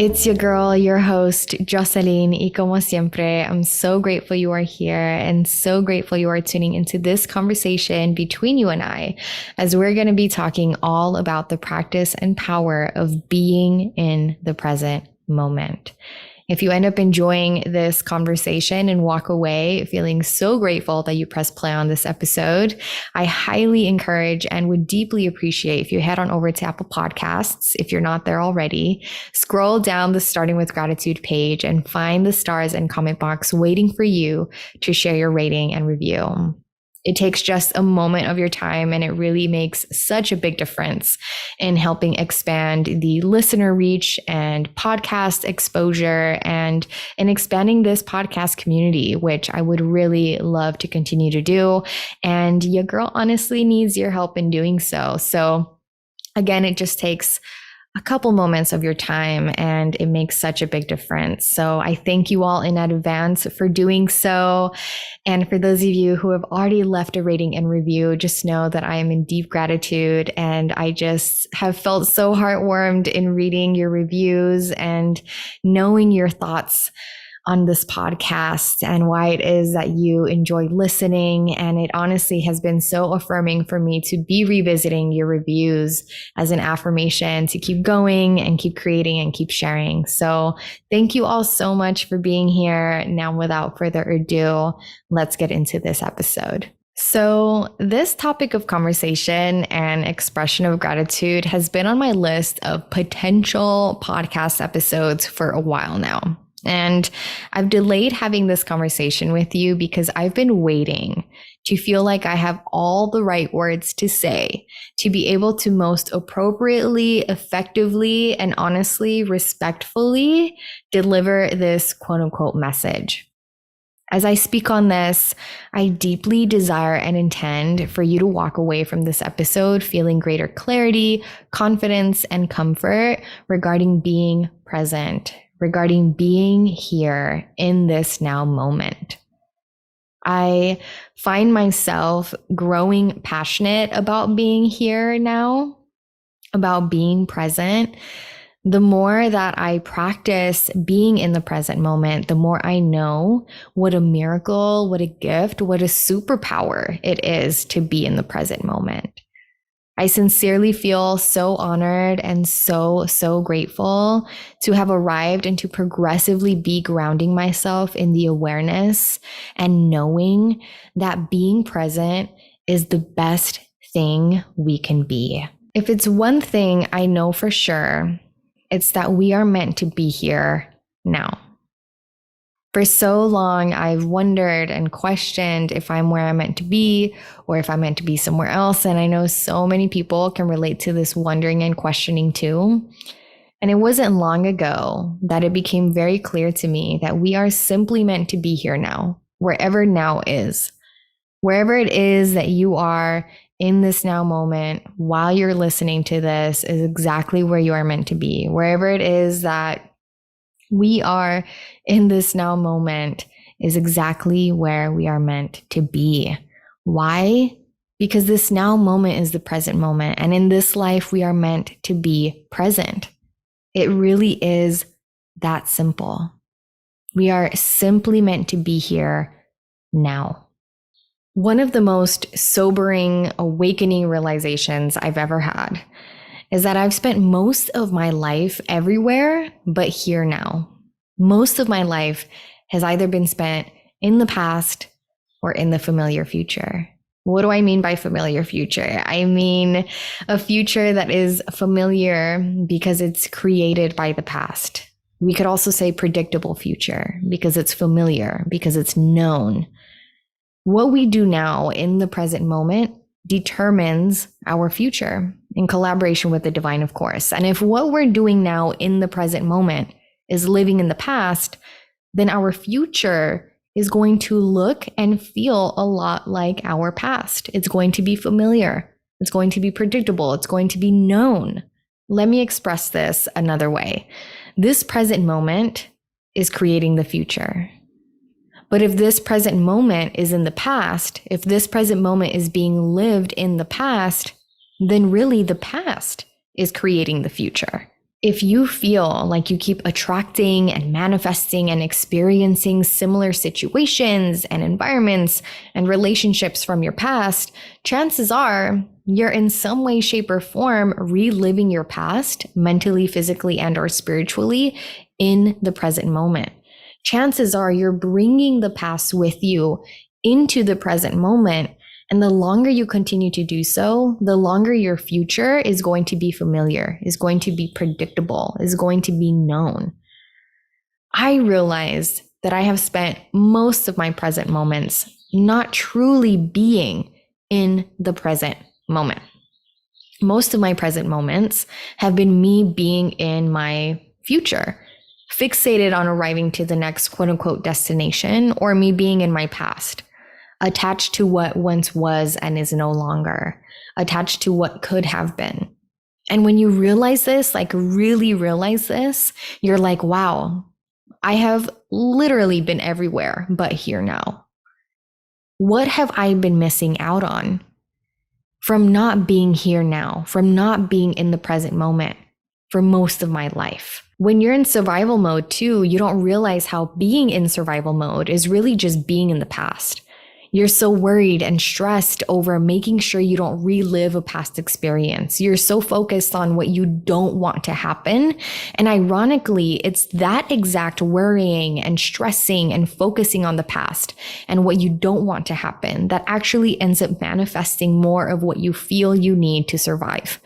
It's your girl, your host, Jocelyn, y como siempre, I'm so grateful you are here and so grateful you are tuning into this conversation between you and I, as we're going to be talking all about the practice and power of being in the present moment. If you end up enjoying this conversation and walk away feeling so grateful that you press play on this episode, I highly encourage and would deeply appreciate if you head on over to Apple Podcasts, if you're not there already, scroll down the Starting with Gratitude page and find the stars and comment box waiting for you to share your rating and review. It takes just a moment of your time, and it really makes such a big difference in helping expand the listener reach and podcast exposure and in expanding this podcast community, which I would really love to continue to do. And your girl honestly needs your help in doing so. So again, it just takes a couple moments of your time and it makes such a big difference. So I thank you all in advance for doing so. And for those of you who have already left a rating and review, just know that I am in deep gratitude and I just have felt so heartwarmed in reading your reviews and knowing your thoughts on this podcast and why it is that you enjoy listening. And it honestly has been so affirming for me to be revisiting your reviews as an affirmation to keep going and keep creating and keep sharing. So thank you all so much for being here. Now, without further ado, let's get into this episode. So this topic of conversation and expression of gratitude has been on my list of potential podcast episodes for a while now. And I've delayed having this conversation with you because I've been waiting to feel like I have all the right words to say to be able to most appropriately, effectively, and honestly, respectfully deliver this quote unquote message. As I speak on this, I deeply desire and intend for you to walk away from this episode feeling greater clarity, confidence, and comfort regarding being present, regarding being here in this now moment. I find myself growing passionate about being here now, about being present. The more that I practice being in the present moment, the more I know what a miracle, what a gift, what a superpower it is to be in the present moment. I sincerely feel so honored and so grateful to have arrived and to progressively be grounding myself in the awareness and knowing that being present is the best thing we can be. If it's one thing I know for sure, it's that we are meant to be here now. For so long, I've wondered and questioned if I'm where I'm meant to be or if I'm meant to be somewhere else. And I know so many people can relate to this wondering and questioning too. And it wasn't long ago that it became very clear to me that we are simply meant to be here now, wherever now is. Wherever it is that you are in this now moment while you're listening to this is exactly where you are meant to be. Wherever it is that we are in this now moment is exactly where we are meant to be. Why? Because this now moment is the present moment. And in this life, we are meant to be present. It really is that simple. We are simply meant to be here now. One of the most sobering, awakening realizations I've ever had is that I've spent most of my life everywhere but here now. Most of my life has either been spent in the past or in the familiar future. What do I mean by familiar future? I mean a future that is familiar because it's created by the past. We could also say predictable future because it's familiar, because it's known. What we do now in the present moment determines our future in collaboration with the divine, of course. And if what we're doing now in the present moment is living in the past, then our future is going to look and feel a lot like our past. It's going to be familiar. It's going to be predictable. It's going to be known. Let me express this another way. This present moment is creating the future. But if this present moment is in the past, if this present moment is being lived in the past, then really the past is creating the future. If you feel like you keep attracting and manifesting and experiencing similar situations and environments and relationships from your past, chances are you're in some way, shape, or form reliving your past mentally, physically, and or spiritually in the present moment. Chances are you're bringing the past with you into the present moment. And the longer you continue to do so, the longer your future is going to be familiar, is going to be predictable, is going to be known. I realized that I have spent most of my present moments not truly being in the present moment. Most of my present moments have been me being in my future, fixated on arriving to the next quote unquote destination, or me being in my past, attached to what once was and is no longer, attached to what could have been. And when you realize this, like really realize this, you're like, wow, I have literally been everywhere but here now. What have I been missing out on from not being here now, from not being in the present moment for most of my life? When you're in survival mode too, you don't realize how being in survival mode is really just being in the past. You're so worried and stressed over making sure you don't relive a past experience. You're so focused on what you don't want to happen. And ironically, it's that exact worrying and stressing and focusing on the past and what you don't want to happen that actually ends up manifesting more of what you feel you need to survive.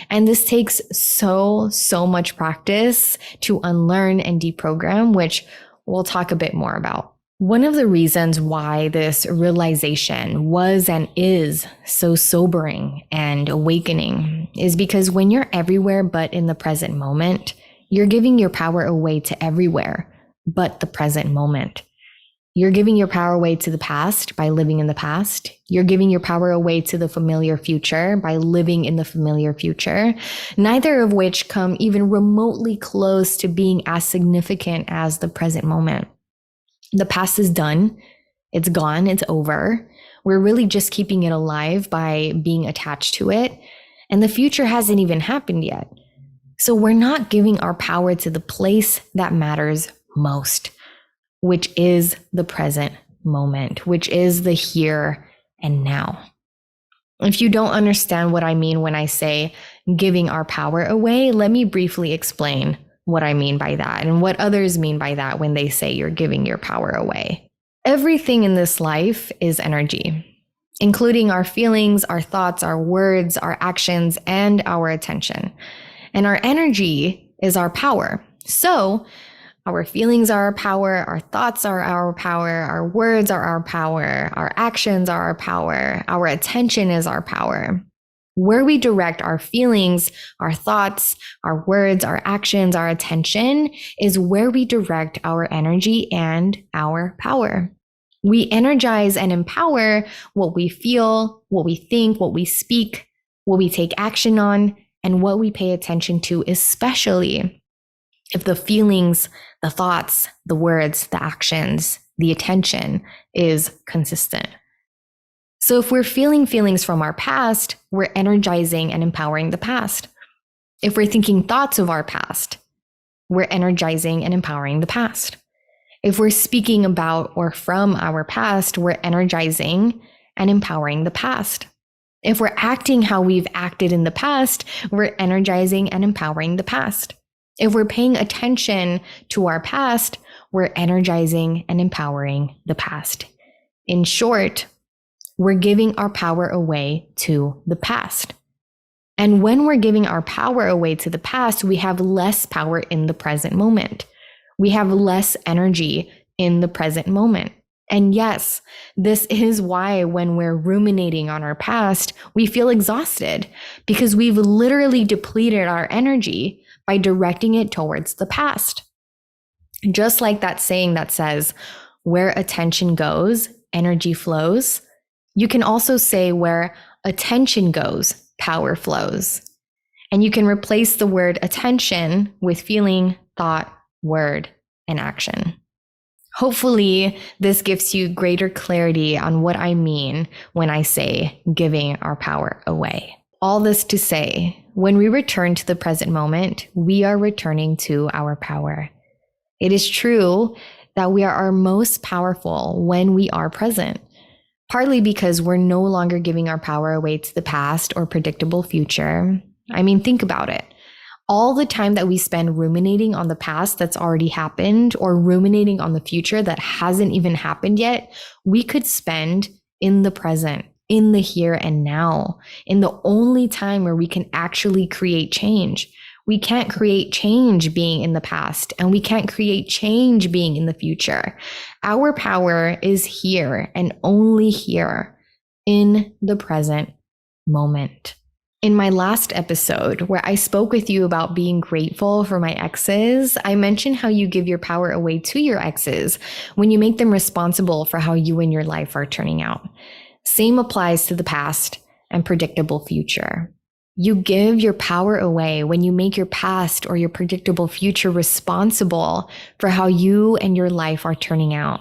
And this takes so much practice to unlearn and deprogram, which we'll talk a bit more about. One of the reasons why this realization was and is so sobering and awakening is because when you're everywhere but in the present moment, you're giving your power away to everywhere but the present moment. You're giving your power away to the past by living in the past. You're giving your power away to the familiar future by living in the familiar future, neither of which come even remotely close to being as significant as the present moment. The past is done. It's gone. It's over. We're really just keeping it alive by being attached to it. And the future hasn't even happened yet. So we're not giving our power to the place that matters most, which is the present moment, which is the here and now. If you don't understand what I mean when I say giving our power away, let me briefly explain what I mean by that and what others mean by that when they say you're giving your power away. Everything in this life is energy, including our feelings, our thoughts, our words, our actions, and our attention. And our energy is our power. So our feelings are our power, our thoughts are our power, our words are our power, our actions are our power, our attention is our power. Where we direct our feelings, our thoughts, our words, our actions, our attention is where we direct our energy and our power. We energize and empower what we feel, what we think, what we speak, what we take action on, and what we pay attention to, especially if the feelings, the thoughts, the words, the actions, the attention is consistent. So if we're feeling feelings from our past, we're energizing and empowering the past. If we're thinking thoughts of our past, we're energizing and empowering the past. If we're speaking about or from our past, we're energizing and empowering the past. If we're acting how we've acted in the past, we're energizing and empowering the past. If we're paying attention to our past, we're energizing and empowering the past. In short, we're giving our power away to the past. And when we're giving our power away to the past, we have less power in the present moment. We have less energy in the present moment. And yes, this is why when we're ruminating on our past, we feel exhausted because we've literally depleted our energy by directing it towards the past. Just like that saying that says, where attention goes, energy flows. You can also say where attention goes, power flows. And you can replace the word attention with feeling, thought, word, and action. Hopefully, this gives you greater clarity on what I mean when I say giving our power away. All this to say, when we return to the present moment, we are returning to our power. It is true that we are our most powerful when we are present, partly because we're no longer giving our power away to the past or predictable future. I mean, think about it. All the time that we spend ruminating on the past that's already happened or ruminating on the future that hasn't even happened yet, we could spend in the present, in the here and now, in the only time where we can actually create change. We can't create change being in the past, and we can't create change being in the future. Our power is here and only here in the present moment. In my last episode, where I spoke with you about being grateful for my exes, I mentioned how you give your power away to your exes when you make them responsible for how you and your life are turning out. Same applies to the past and predictable future. You give your power away when you make your past or your predictable future responsible for how you and your life are turning out.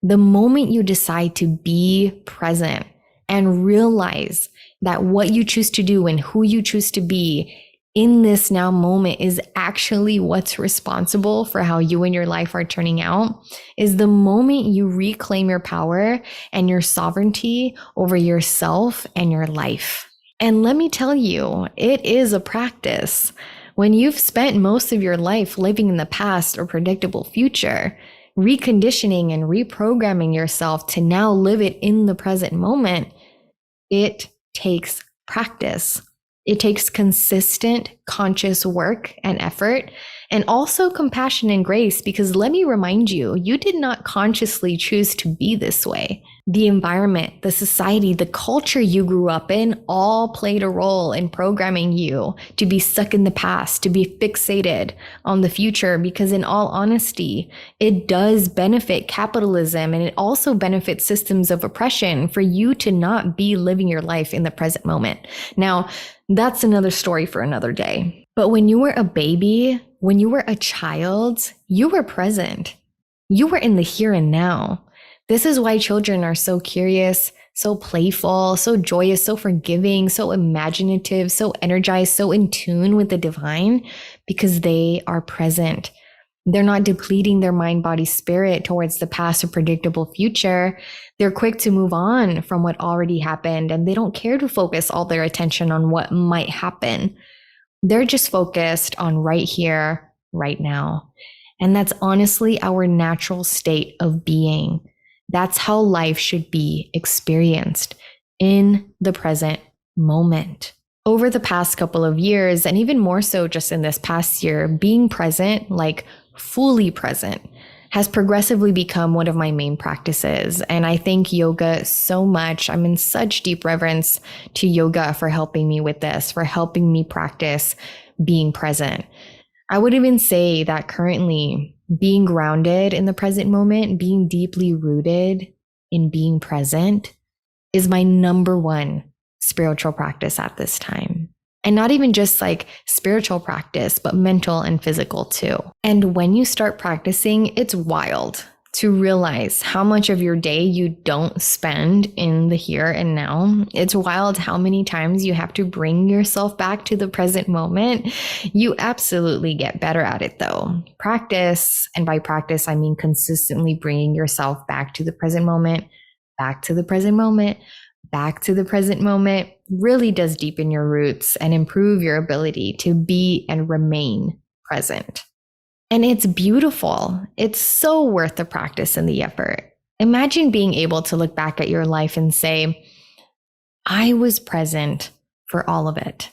The moment you decide to be present and realize that what you choose to do and who you choose to be in this now moment is actually what's responsible for how you and your life are turning out, is the moment you reclaim your power and your sovereignty over yourself and your life. And let me tell you, it is a practice. When you've spent most of your life living in the past or predictable future, reconditioning and reprogramming yourself to now live it in the present moment, it takes practice. It takes consistent, conscious work and effort, and also compassion and grace, because let me remind you, you did not consciously choose to be this way. The environment, the society, the culture you grew up in all played a role in programming you to be stuck in the past, to be fixated on the future, because in all honesty, it does benefit capitalism and it also benefits systems of oppression for you to not be living your life in the present moment. Now, that's another story for another day. But when you were a baby, when you were a child, you were present. You were in the here and now. This is why children are so curious, so playful, so joyous, so forgiving, so imaginative, so energized, so in tune with the divine, because they are present. They're not depleting their mind, body, spirit towards the past or predictable future. They're quick to move on from what already happened, and they don't care to focus all their attention on what might happen. They're just focused on right here, right now. And that's honestly our natural state of being. That's how life should be experienced, in the present moment. Over the past couple of years, and even more so just in this past year, being present, like fully present, has progressively become one of my main practices. And I thank yoga so much. I'm in such deep reverence to yoga for helping me with this, for helping me practice being present. I would even say that currently being grounded in the present moment, being deeply rooted in being present, is my number one spiritual practice at this time. And not even just like spiritual practice, but mental and physical too. And when you start practicing, it's wild to realize how much of your day you don't spend in the here and now. It's wild how many times you have to bring yourself back to the present moment. You absolutely get better at it though. Practice, and by practice, I mean consistently bringing yourself back to the present moment, back to the present moment, back to the present moment, really does deepen your roots and improve your ability to be and remain present. And it's beautiful. It's so worth the practice and the effort. Imagine being able to look back at your life and say, I was present for all of it.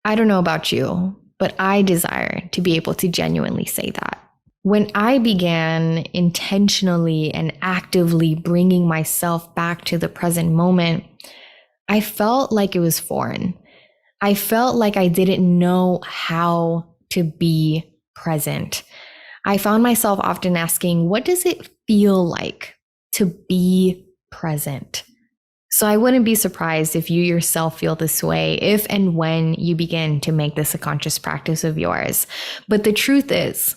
I don't know about you, but I desire to be able to genuinely say that. When I began intentionally and actively bringing myself back to the present moment, I felt like it was foreign. I felt like I didn't know how to be present. I found myself often asking, what does it feel like to be present? So I wouldn't be surprised if you yourself feel this way if and when you begin to make this a conscious practice of yours. But the truth is,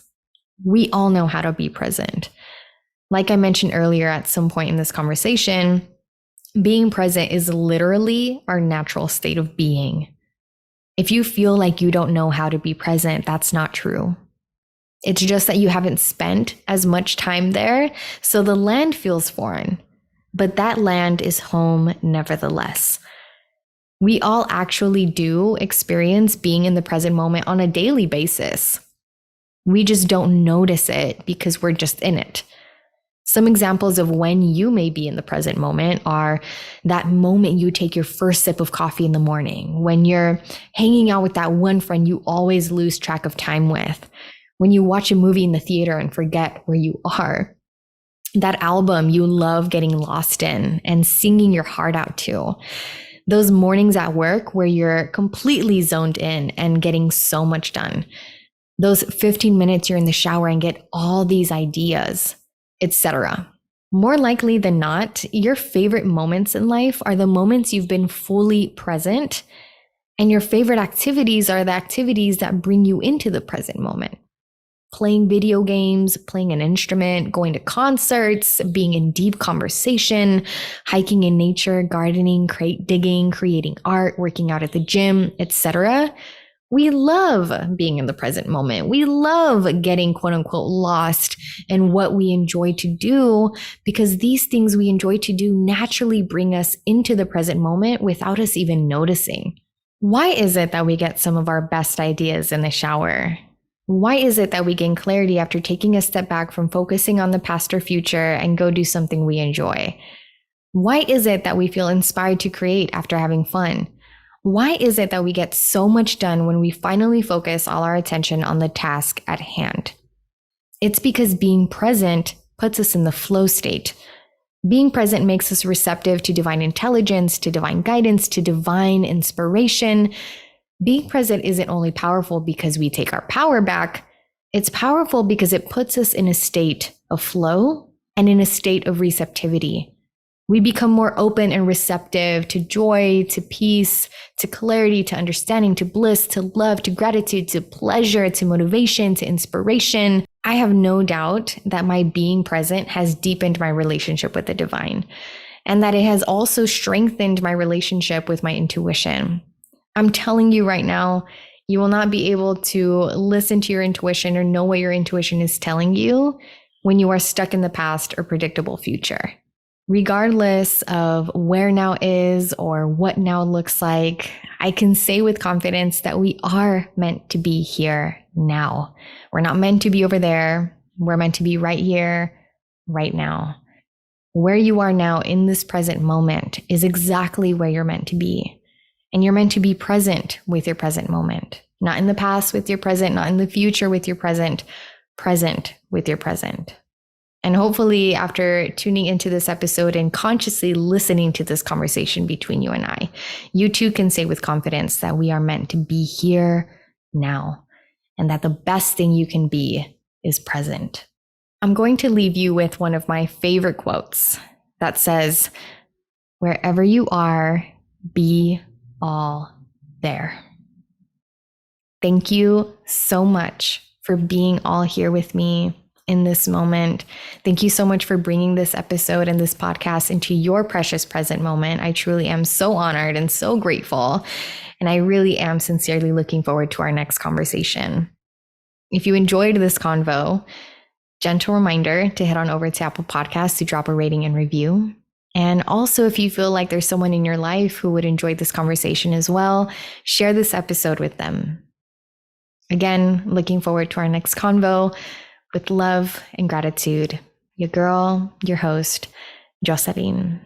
we all know how to be present. Like I mentioned earlier at some point in this conversation, being present is literally our natural state of being. If you feel like you don't know how to be present, that's not true. It's just that you haven't spent as much time there, so the land feels foreign. But that land is home nevertheless. We all actually do experience being in the present moment on a daily basis. We just don't notice it because we're just in it. Some examples of when you may be in the present moment are that moment you take your first sip of coffee in the morning, when you're hanging out with that one friend you always lose track of time with, when you watch a movie in the theater and forget where you are, that album you love getting lost in and singing your heart out to, those mornings at work where you're completely zoned in and getting so much done, those 15 minutes you're in the shower and get all these ideas, etc. More likely than not, your favorite moments in life are the moments you've been fully present, and your favorite activities are the activities that bring you into the present moment. Playing video games, playing an instrument, going to concerts, being in deep conversation, hiking in nature, gardening, crate digging, creating art, working out at the gym, etc. We love being in the present moment. We love getting quote unquote lost in what we enjoy to do, because these things we enjoy to do naturally bring us into the present moment without us even noticing. Why is it that we get some of our best ideas in the shower? Why is it that we gain clarity after taking a step back from focusing on the past or future and go do something we enjoy? Why is it that we feel inspired to create after having fun? Why is it that we get so much done when we finally focus all our attention on the task at hand? It's because being present puts us in the flow state. Being present makes us receptive to divine intelligence, to divine guidance, to divine inspiration. Being present isn't only powerful because we take our power back. It's powerful because it puts us in a state of flow and in a state of receptivity. We become more open and receptive to joy, to peace, to clarity, to understanding, to bliss, to love, to gratitude, to pleasure, to motivation, to inspiration. I have no doubt that my being present has deepened my relationship with the divine, and that it has also strengthened my relationship with my intuition. I'm telling you right now, you will not be able to listen to your intuition or know what your intuition is telling you when you are stuck in the past or predictable future. Regardless of where now is or what now looks like, I can say with confidence that we are meant to be here now. We're not meant to be over there. We're meant to be right here, right now. Where you are now in this present moment is exactly where you're meant to be. And you're meant to be present with your present moment, not in the past with your present, not in the future with your present with your present. And hopefully after tuning into this episode and consciously listening to this conversation between you and I, you too can say with confidence that we are meant to be here now, and that the best thing you can be is present. I'm going to leave you with one of my favorite quotes that says, "Wherever you are, be all there." Thank you so much for being all here with me in this moment. Thank you so much for bringing this episode and this podcast into your precious present moment. I truly am so honored and so grateful. And I really am sincerely looking forward to our next conversation. If you enjoyed this convo, gentle reminder to head on over to Apple Podcasts to drop a rating and review. And also, if you feel like there's someone in your life who would enjoy this conversation as well, share this episode with them. Again, looking forward to our next convo. With love and gratitude, your girl, your host, Jocelyn.